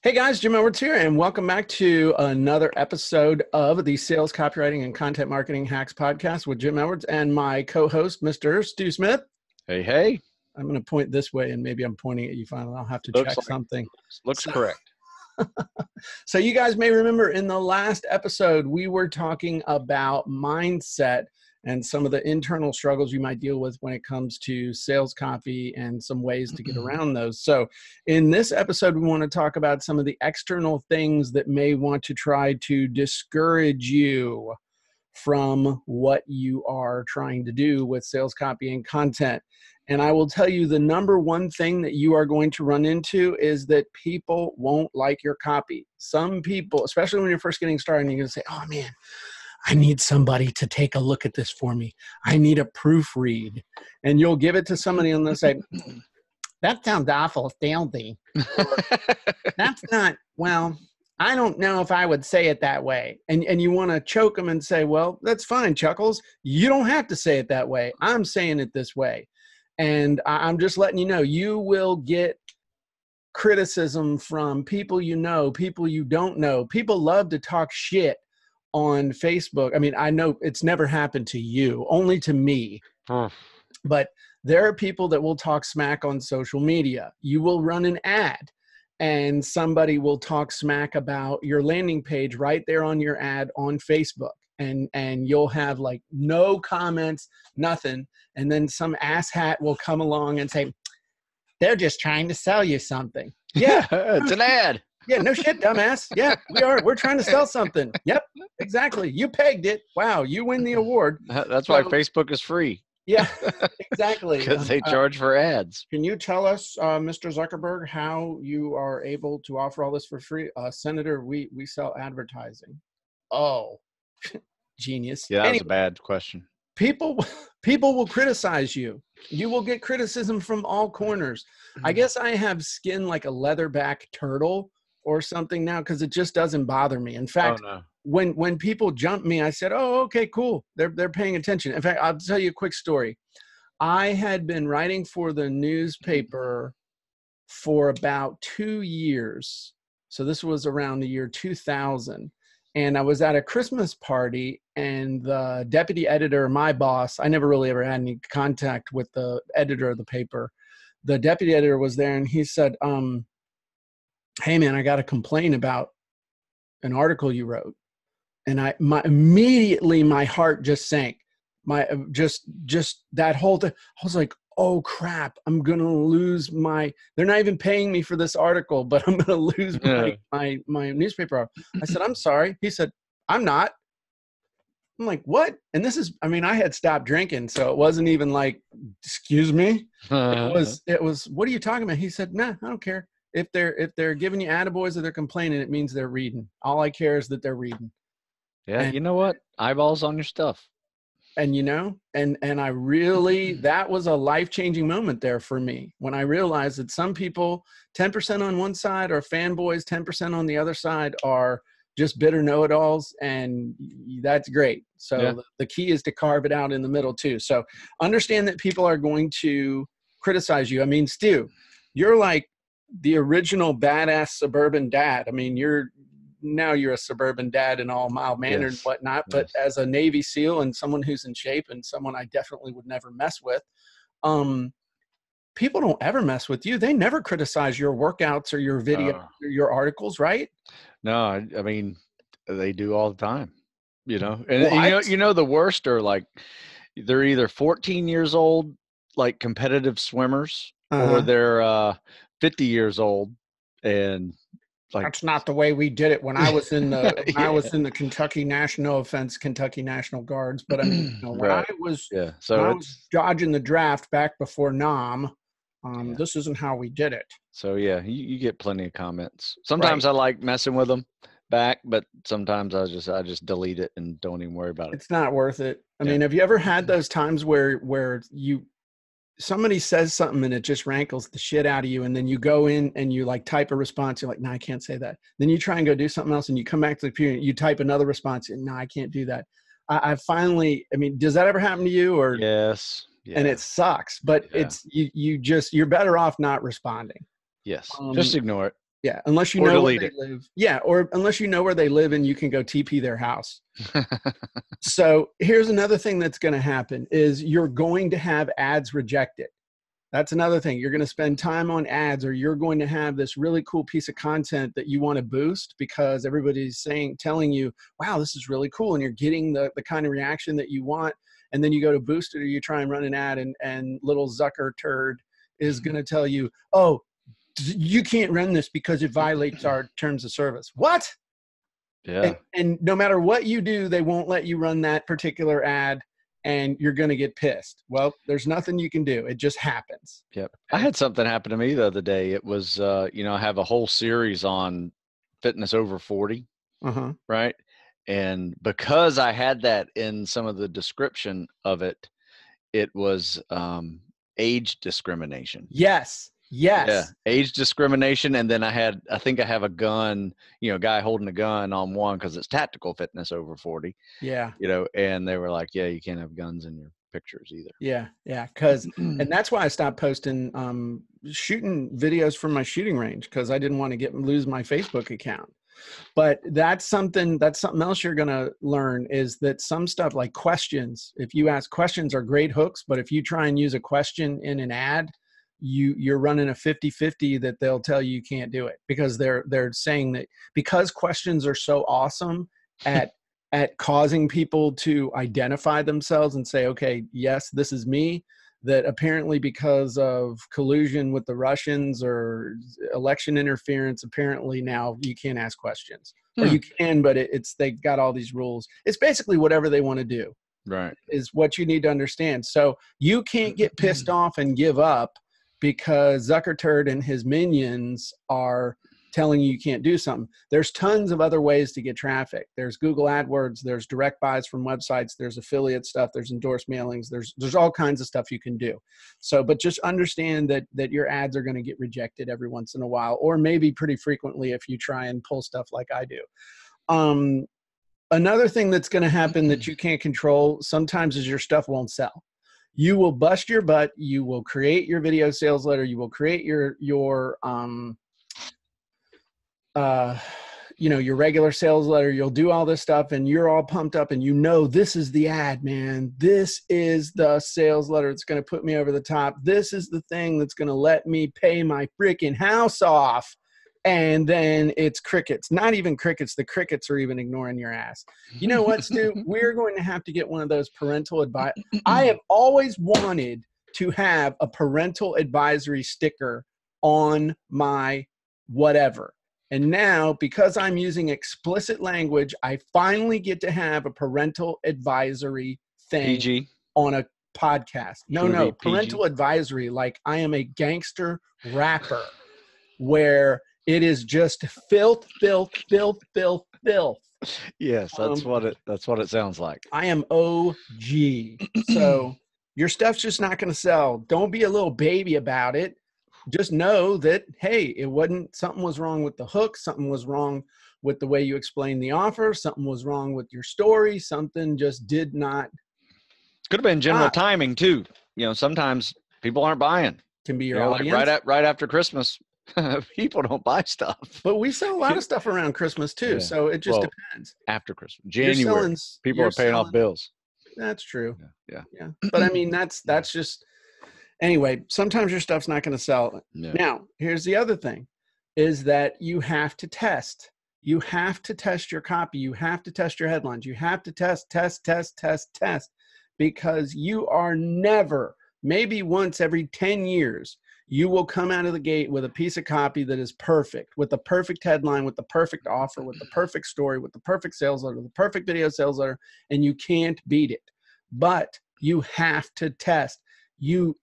Hey guys, Jim Edwards here, and welcome back to another episode of the Sales Copywriting and Content Marketing Hacks podcast with Jim Edwards and my co-host, Mr. Stu Smith. Hey, hey. I'm going to point this way, and maybe I'm pointing at you finally. I'll have to Looks check something. Looks correct. So you guys may remember in the last episode, we were talking about mindset and some of the internal struggles you might deal with when it comes to sales copy and some ways to get around those. So in this episode, we want to talk about some of the external things that may want to try to discourage you from what you are trying to do with sales copy and content. And I will tell you the number one thing that you are going to run into is that people won't like your copy. Some people, especially when you're first getting started, you're going to say, oh man, I need somebody to take a look at this for me. I need a proofread. And you'll give it to somebody and they'll say, that sounds awful salesy. That's not, well, I don't know if I would say it that way. And you want to choke them and say, well, that's fine, Chuckles. You don't have to say it that way. I'm saying it this way. And I'm just letting you know, you will get criticism from people you know, people you don't know. People love to talk shit on Facebook. I mean, I know it's never happened to you, only to me. But there are people that will talk smack on social media. You will run an ad and somebody will talk smack about your landing page right there on your ad on Facebook. And you'll have like no comments, nothing. And then some asshat will come along and say, they're just trying to sell you something. Yeah, it's an ad. Yeah, no shit, dumbass. Yeah, we're trying to sell something. Yep, exactly. You pegged it. Wow, you win the award. That's why Facebook is free. Yeah, exactly. Because they charge for ads. Can you tell us, Mr. Zuckerberg, how you are able to offer all this for free? Senator, we sell advertising. Oh, genius. Yeah, that was a bad question. People will criticize you. You will get criticism from all corners. I guess I have skin like a leatherback turtle or something now because it just doesn't bother me. In fact, when people jump me, I said, oh, okay, cool. They're paying attention. In fact, I'll tell you a quick story. I had been writing for the newspaper for about 2 years. So this was around the year 2000. And I was at a Christmas party and the deputy editor, my boss, I never really ever had any contact with the editor of the paper. The deputy editor was there and he said, hey man, I got to complain about an article you wrote. And immediately my heart just sank. Just that whole thing. I was like, oh crap, I'm going to lose they're not even paying me for this article, but I'm going to lose my newspaper. I said, I'm sorry. He said, I'm not. I'm like, what? And I had stopped drinking. So it wasn't even like, excuse me. It was, what are you talking about? He said, nah, I don't care. If they're giving you attaboys or they're complaining, it means they're reading. All I care is that they're reading. Yeah. And you know what? Eyeballs on your stuff. And, and I really, that was a life-changing moment there for me when I realized that some people, 10% on one side are fanboys, 10% on the other side are just bitter know-it-alls, and that's great. So the key is to carve it out in the middle too. So understand that people are going to criticize you. I mean, Stu, you're like the original badass suburban dad. I mean, you're a suburban dad in all mild mannered and whatnot, but as a Navy SEAL and someone who's in shape and someone I definitely would never mess with, people don't ever mess with you. They never criticize your workouts or your video or your articles, right? No, I mean, they do all the time, And the worst are like, they're either 14 years old, like competitive swimmers, or they're 50 years old and like, that's not the way we did it when I was in the I was in the Kentucky National Guards, but I mean, when I was dodging the draft back before Nam, this isn't how we did it. So you get plenty of comments. Sometimes I like messing with them back, but sometimes I just delete it and don't even worry about it. It's not worth it. I mean, have you ever had those times where somebody says something and it just rankles the shit out of you, and then you go in and you like type a response, you're like, no, I can't say that. Then you try and go do something else and you come back to the computer, you type another response, and no, I can't do that. I finally, does that ever happen to you? Or yes. Yeah. And it sucks, but it's you're better off not responding. Yes. Just ignore it. Yeah, unless you know where they live. Yeah, or unless you know where they live and you can go TP their house. So here's another thing that's going to happen is you're going to have ads rejected. That's another thing. You're going to spend time on ads, or you're going to have this really cool piece of content that you want to boost because everybody's telling you, wow, this is really cool. And you're getting the kind of reaction that you want. And then you go to boost it, or you try and run an ad, and little Zucker turd is going to tell you, oh, you can't run this because it violates our terms of service. What? Yeah. And no matter what you do, they won't let you run that particular ad, and you're going to get pissed. Well, there's nothing you can do. It just happens. Yep. I had something happen to me the other day. It was, I have a whole series on fitness over 40. Right. And because I had that in some of the description of it, it was age discrimination. Yes. Yeah, age discrimination. And then I think I have a gun, a guy holding a gun on one because it's tactical fitness over 40. Yeah. And they were like, yeah, you can't have guns in your pictures either. Yeah. Yeah. And that's why I stopped posting, shooting videos from my shooting range, because I didn't want to lose my Facebook account. But that's something else you're going to learn, is that some stuff like questions, if you ask questions, are great hooks. But if you try and use a question in an ad, you're running a 50-50 that they'll tell you can't do it, because they're saying that because questions are so awesome at causing people to identify themselves and say, okay, yes, this is me, that apparently because of collusion with the Russians or election interference, apparently now you can't ask questions. Or you can, but they've got all these rules. It's basically whatever they want to do. Right. Is what you need to understand. So you can't get pissed off and give up because Zuckerturd and his minions are telling you can't do something. There's tons of other ways to get traffic. There's Google AdWords, there's direct buys from websites, there's affiliate stuff, there's endorsed mailings, there's all kinds of stuff you can do. So, but just understand that your ads are going to get rejected every once in a while, or maybe pretty frequently if you try and pull stuff like I do. Another thing that's going to happen that you can't control sometimes is your stuff won't sell. You will bust your butt. You will create your video sales letter. You will create your regular sales letter. You'll do all this stuff and you're all pumped up and this is the ad, man. This is the sales letter that's going to put me over the top. This is the thing that's going to let me pay my freaking house off. And then it's crickets. Not even crickets. The crickets are even ignoring your ass. You know what, Stu? We're going to have to get one of those parental advice. I have always wanted to have a parental advisory sticker on my whatever. And now, because I'm using explicit language, I finally get to have a parental advisory thing PG. On a podcast. No, parental advisory, like I am a gangster rapper where it is just filth. Yes, that's what it sounds like. I am OG. So your stuff's just not going to sell. Don't be a little baby about it. Just know that, hey, something was wrong with the hook. Something was wrong with the way you explained the offer. Something was wrong with your story. Something just did not. Could have been general timing too. Sometimes people aren't buying. Can be your audience. Like right after Christmas. People don't buy stuff, but we sell a lot of stuff around Christmas too. Yeah. So it just depends. After Christmas, January, people are paying off bills. That's true. Yeah. But I mean, that's just anyway. Sometimes your stuff's not going to sell. Yeah. Now, here's the other thing: is that you have to test. You have to test your copy. You have to test your headlines. You have to test, because you are never, maybe once every 10 years. You will come out of the gate with a piece of copy that is perfect, with the perfect headline, with the perfect offer, with the perfect story, with the perfect sales letter, the perfect video sales letter, and you can't beat it. But you have to test. You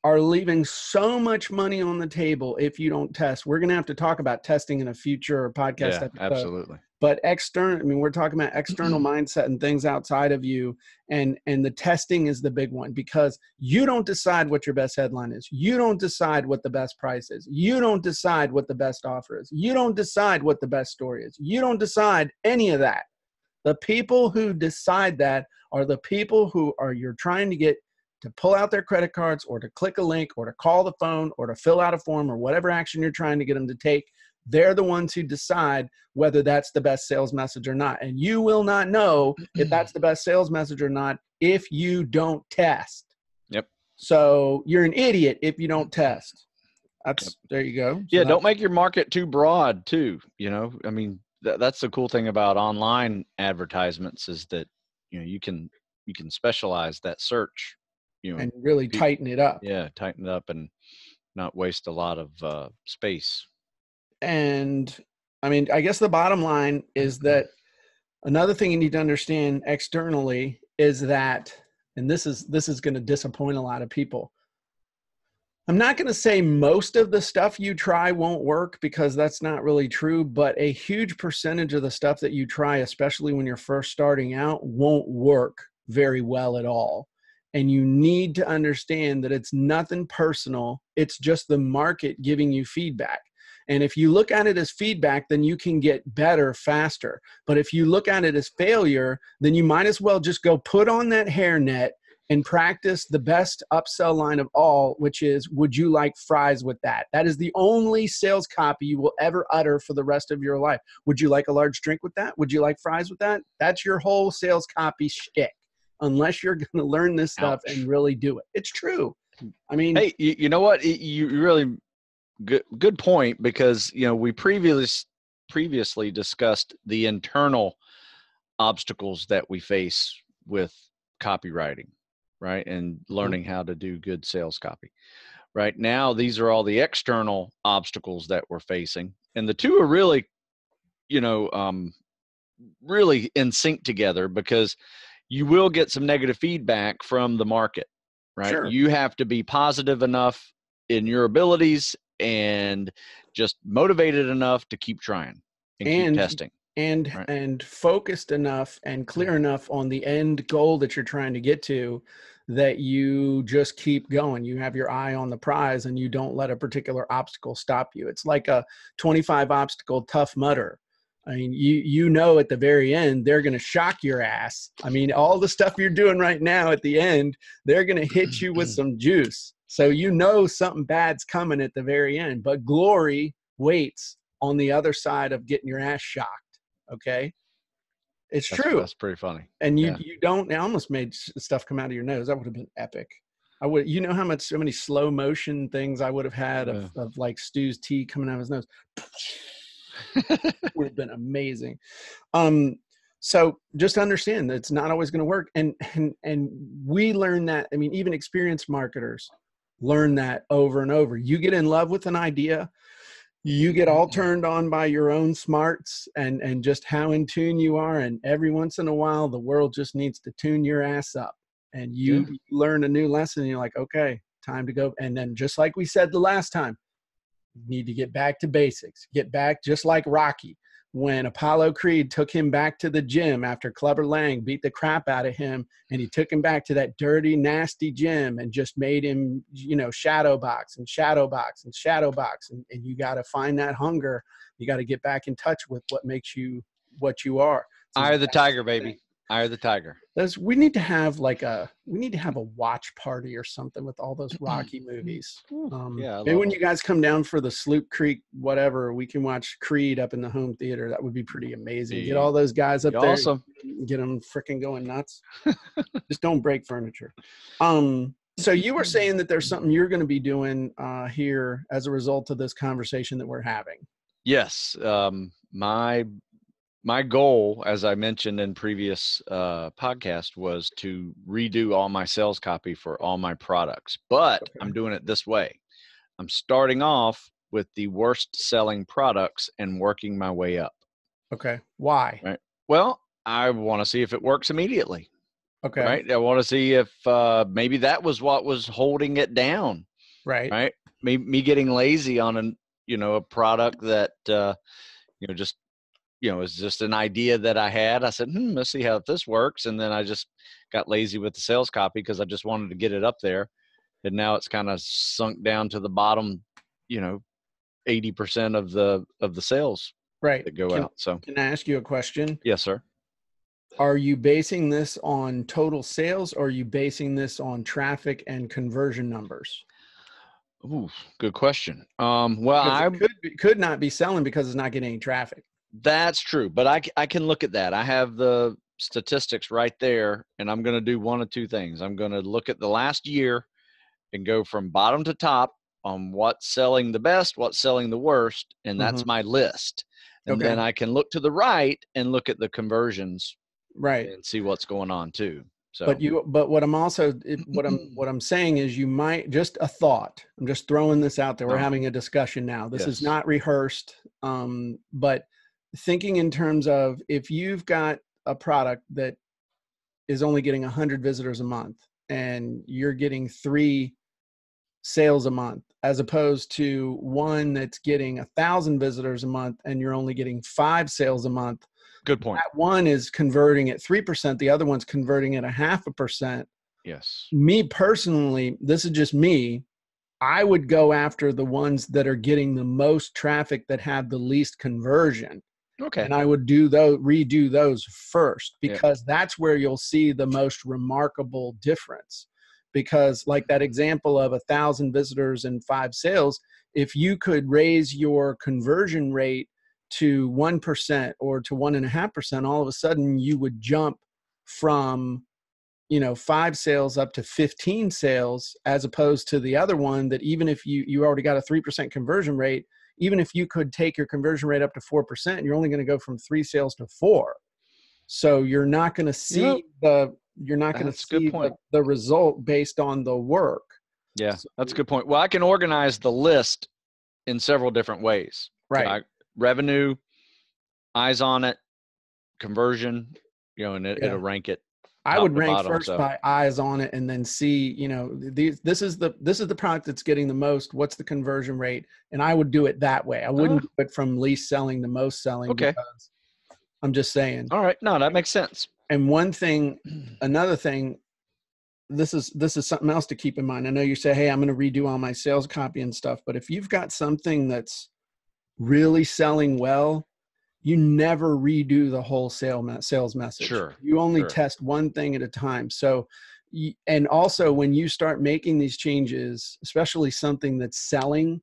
are leaving so much money on the table if you don't test. We're going to have to talk about testing in a future podcast episode. Absolutely. But we're talking about external mindset and things outside of you. And the testing is the big one, because you don't decide what your best headline is. You don't decide what the best price is. You don't decide what the best offer is. You don't decide what the best story is. You don't decide any of that. The people who decide that are the people you're trying to get to pull out their credit cards, or to click a link, or to call the phone, or to fill out a form, or whatever action you're trying to get them to take, They're the ones who decide whether that's the best sales message or not. And you will not know if that's the best sales message or not if you don't test. Yep. So you're an idiot if you don't test. There you go. So don't make your market too broad too. I mean, that's the cool thing about online advertisements is that, you can specialize that search, and really tighten it up. Yeah. Tighten it up and not waste a lot of space. And I mean, I guess the bottom line is that another thing you need to understand externally is that, and this is going to disappoint a lot of people. I'm not going to say most of the stuff you try won't work, because that's not really true, but a huge percentage of the stuff that you try, especially when you're first starting out, won't work very well at all. And you need to understand that it's nothing personal. It's just the market giving you feedback. And if you look at it as feedback, then you can get better faster. But if you look at it as failure, then you might as well just go put on that hairnet and practice the best upsell line of all, which is, would you like fries with that? That is the only sales copy you will ever utter for the rest of your life. Would you like a large drink with that? Would you like fries with that? That's your whole sales copy shtick, unless you're going to learn this stuff and really do it. It's true. I mean, hey, you know what? You really good point, because we previously discussed the internal obstacles that we face with copywriting, right? And learning how to do good sales copy. Right now, these are all the external obstacles that we're facing, and the two are really, really in sync together, because you will get some negative feedback from the market, right? Sure. You have to be positive enough in your abilities and just motivated enough to keep trying and keep testing. And focused enough and clear enough on the end goal that you're trying to get to, that you just keep going. You have your eye on the prize and you don't let a particular obstacle stop you. It's like a 25 obstacle Tough Mudder. I mean, at the very end, they're going to shock your ass. I mean, all the stuff you're doing right now at the end, they're going to hit you with some juice. So something bad's coming at the very end, but glory waits on the other side of getting your ass shocked. Okay. It's true. That's pretty funny. And you don't, I almost made stuff come out of your nose. That would have been epic. I would, how many slow motion things I would have had of like Stu's tea coming out of his nose. Would have been amazing. So just understand that it's not always going to work. And we learn that. I mean, even experienced marketers learn that over and over. You get in love with an idea, you get all turned on by your own smarts and just how in tune you are. And every once in a while, the world just needs to tune your ass up, and you learn a new lesson. And you're like, okay, time to go. And then just like we said the last time, you need to get back to basics, get back just like Rocky. When Apollo Creed took him back to the gym after Clubber Lang beat the crap out of him, and he took him back to that dirty, nasty gym and just made him, shadow box. And you got to find that hunger. You got to get back in touch with what makes you what you are. Eye of the tiger, baby. Eye of the tiger. We need to have a watch party or something with all those Rocky movies. Maybe when you guys come down for the Sloop Creek, whatever, we can watch Creed up in the home theater. That would be pretty amazing. Get all those guys up there. Awesome. Get them freaking going nuts. Just don't break furniture. So you were saying that there's something you're going to be doing here as a result of this conversation that we're having. Yes. My goal, as I mentioned in previous podcast, was to redo all my sales copy for all my products. But I'm doing it this way. I'm starting off with the worst selling products and working my way up. Okay. Why? Right. Well, I want to see if it works immediately. Okay. Right. I want to see if maybe that was what was holding it down. Right. Right. Me getting lazy on a product that just. It's just an idea that I had. I said, let's see how this works. And then I just got lazy with the sales copy because I just wanted to get it up there. And now it's kind of sunk down to the bottom, 80% of the sales that go out. So can I ask you a question? Yes, sir. Are you basing this on total sales, or are you basing this on traffic and conversion numbers? Ooh, good question. Well, could not be selling because it's not getting any traffic. That's true, but I can look at that. I have the statistics right there, and I'm going to do one of two things. I'm going to look at the last year and go from bottom to top on what's selling the best, what's selling the worst, and that's my list. And then I can look to the right and look at the conversions, right, and see what's going on too. So, but what I'm saying is, you might, just a thought. I'm just throwing this out there. We're having a discussion now. This is not rehearsed, but thinking in terms of, if you've got a product that is only getting 100 visitors a month and you're getting 3 sales a month, as opposed to one that's getting 1,000 visitors a month and you're only getting 5 sales a month. Good point. That one is converting at 3%. The other one's converting at 0.5%. Yes. Me personally, this is just me, I would go after the ones that are getting the most traffic, that have the least conversion. Okay. And I would redo those first, because that's where you'll see the most remarkable difference. Because like that example of 1,000 visitors and 5 sales, if you could raise your conversion rate to 1% or to 1.5%, all of a sudden you would jump from, 5 sales up to 15 sales, as opposed to the other one that, even if you already got a 3% conversion rate, even if you could take your conversion rate up to 4%, you're only going to go from 3 sales to 4. So you're not going to see the result based on the work. Yeah, that's a good point. Well, I can organize the list in several different ways. Right. Revenue, eyes on it, conversion, and it'll rank it. I would rank first by eyes on it, and then see, this is the product that's getting the most. What's the conversion rate? And I would do it that way. I wouldn't do it from least selling to most selling. Okay. Because I'm just saying. All right. No, that makes sense. And another thing, this is something else to keep in mind. I know you say, hey, I'm going to redo all my sales copy and stuff, but if you've got something that's really selling well, you never redo the whole sales message. Sure. You only test one thing at a time. So, and also when you start making these changes, especially something that's selling,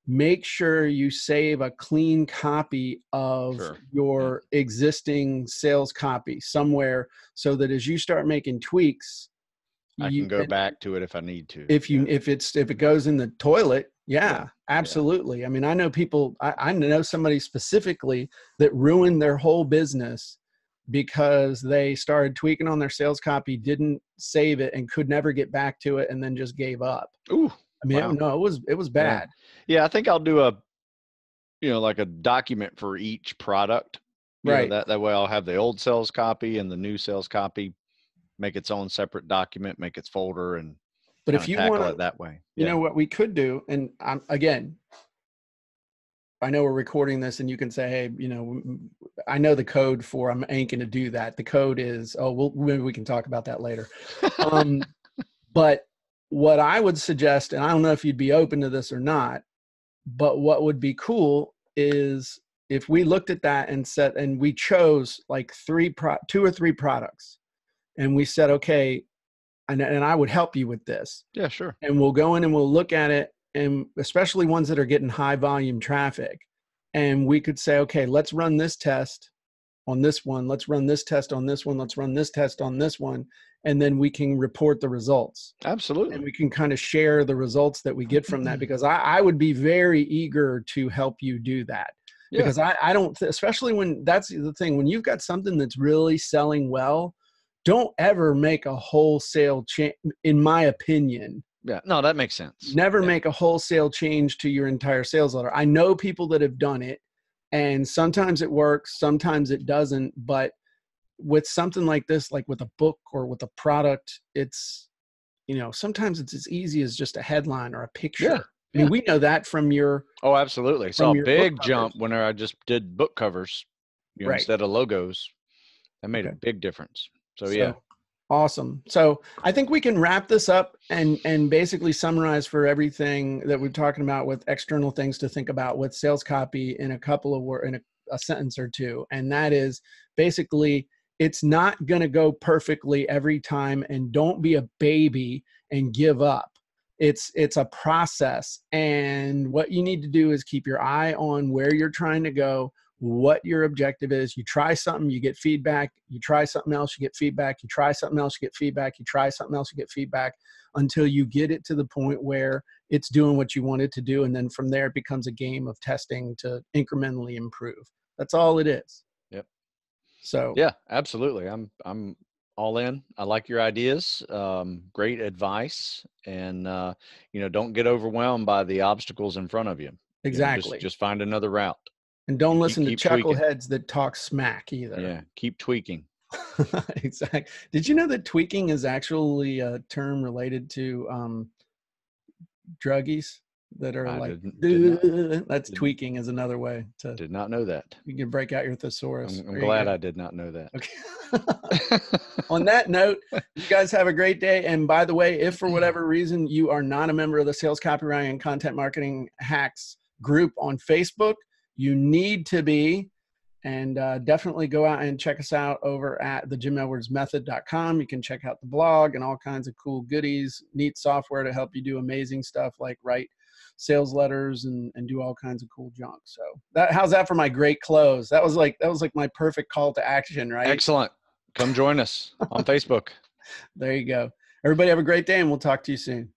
make sure you save a clean copy of your existing sales copy somewhere, so that as you start making tweaks, I can go back to it if I need to. If it goes in the toilet, absolutely. I mean, I know people, I know somebody specifically that ruined their whole business because they started tweaking on their sales copy, didn't save it, and could never get back to it, and then just gave up. Ooh. I mean, no, it was bad. Yeah, I think I'll do like a document for each product. Right. That way I'll have the old sales copy and the new sales copy, make its own separate document, make its folder, and if you want it that way. You know what we could do, and again, I know we're recording this, and you can say, hey, I know the code for, I ain't going to do that. The code is, maybe we can talk about that later. But what I would suggest, and I don't know if you'd be open to this or not, but what would be cool is if we looked at that and we chose like 2 or 3 products, and we said, okay, and I would help you with this. Yeah, sure. And we'll go in and we'll look at it, and especially ones that are getting high volume traffic. And we could say, okay, let's run this test on this one. Let's run this test on this one. Let's run this test on this one. And then we can report the results. Absolutely. And we can kind of share the results that we get from that, because I would be very eager to help you do that. Yeah. Because I don't, especially when, that's the thing, when you've got something that's really selling well, don't ever make a wholesale change, in my opinion. Yeah, no, that makes sense. Never make a wholesale change to your entire sales letter. I know people that have done it, and sometimes it works, sometimes it doesn't. But with something like this, like with a book or with a product, it's, sometimes it's as easy as just a headline or a picture. Yeah. I mean, we know that from your. Oh, absolutely. Saw a big jump whenever I just did book covers, instead of logos. That made a big difference. So yeah. Awesome. So I think we can wrap this up and basically summarize for everything that we're talking about with external things to think about with sales copy in a couple of words, in a sentence or two. And that is basically, it's not going to go perfectly every time, and don't be a baby and give up. It's a process. And what you need to do is keep your eye on where you're trying to go, what your objective is. You try something, you get feedback. You try something else, you get feedback. You try something else, you get feedback. You try something else, you get feedback, until you get it to the point where it's doing what you want it to do. And then from there, it becomes a game of testing to incrementally improve. That's all it is. Yep. So yeah, absolutely. I'm all in. I like your ideas. Great advice. And, don't get overwhelmed by the obstacles in front of you. Exactly. Just find another route. And don't listen to chuckleheads that talk smack either. Yeah. Keep tweaking. Exactly. Did you know that tweaking is actually a term related to druggies that are that's tweaking is another way to. Did not know that. You can break out your thesaurus. I'm glad I did not know that. Okay. On that note, you guys have a great day. And by the way, if for whatever reason you are not a member of the Sales Copywriting and Content Marketing Hacks group on Facebook, you need to be. And definitely go out and check us out over at thejimelwardsmethod.com. You can check out the blog and all kinds of cool goodies, neat software to help you do amazing stuff like write sales letters and do all kinds of cool junk. So how's that for my great close? That was like my perfect call to action, right? Excellent. Come join us on Facebook. There you go. Everybody have a great day, and we'll talk to you soon.